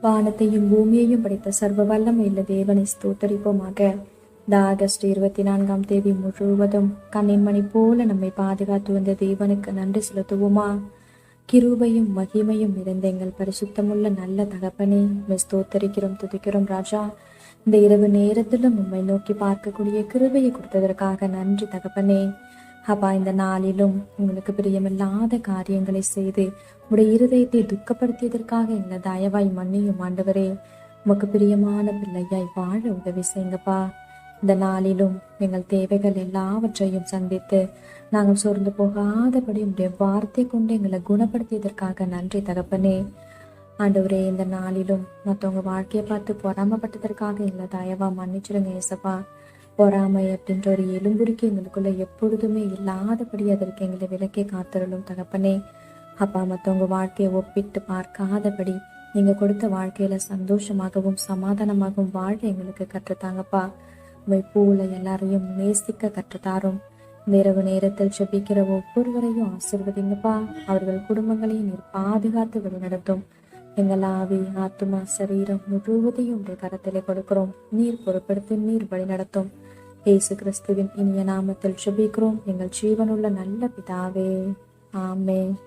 வானத்தையும் பூமியையும் படைத்த சர்வ வல்லமையுள்ள தேவனை ஸ்தோத்தரிப்போமாக. இந்த ஆகஸ்ட் 24 முழுவதும் கண்ணின்மணி போல நம்மை பாதுகாத்து வந்த தேவனுக்கு நன்றி செலுத்துவோமா? கிருபையும் மகிமையும் நிறைந்த எங்கள் பரிசுத்தமுள்ள நல்ல தகப்பனே, ஸ்தோத்தரிக்கிறோம், துதிக்கிறோம் ராஜா. இந்த இரவு நேரத்திலும் உம்மை நோக்கி பார்க்கக்கூடிய கிருபையை கொடுத்ததற்காக நன்றி தகப்பனே. அப்பா, இந்த நாளிலும் உங்களுக்கு பிரியமில்லாத காரியங்களை செய்து உடைய இருதயத்தை துக்கப்படுத்தியதற்காக எங்களை தயவாய் மன்னியும் ஆண்டவரே. உமக்கு பிரியமான பிள்ளையாய் வாழ உதவி செய்யுங்கப்பா. இந்த நாளிலும் எங்கள் தேவைகள் எல்லாவற்றையும் சந்தித்து நாங்கள் சோர்ந்து போகாதபடி உடைய வார்த்தை கொண்டு எங்களை குணப்படுத்தியதற்காக நன்றி தகப்பனே. ஆண்டவரே, இந்த நாளிலும் மற்றவங்க வாழ்க்கையை பார்த்து பொறாமப்பட்டதற்காக எங்களை தயவா மன்னிச்சிருங்க ஏசப்பா. பொறாமை அப்படின்ற ஒரு எலும்புரிக்கு எங்களுக்குள்ள எப்பொழுதுமே இல்லாதபடி அதற்கு எங்களை விலக்கி காத்தருளும் தகப்பனே. அப்பா, மற்றவங்க வாழ்க்கையை ஒப்பிட்டு பார்க்காதபடி நீங்க கொடுத்த வாழ்க்கையில சந்தோஷமாகவும் சமாதானமாகவும் வாழ எங்களுக்கு கற்றுத்தாங்கப்பா. உமை போல எல்லாரையும் நேசிக்க கற்றுத்தாரும். இரவு நேரத்தில் செபிக்கிற ஒவ்வொருவரையும் ஆசீர்வதிங்கப்பா. அவர்கள் குடும்பங்களையும் நீர் பாதுகாத்து வழிநடத்தும். எங்கள் ஆவி, ஆத்துமா, சரீரம் முழுவதையும் உடைய கரத்திலே கொடுக்கிறோம். நீர் பொறுப்படுத்தி நீர் வழிநடத்தும். இயேசு கிறிஸ்துவின் இனிய நாமத்தில் ஜெபிக்கிறோம் எங்கள் ஜீவனுள்ள நல்ல பிதாவே. ஆமென்.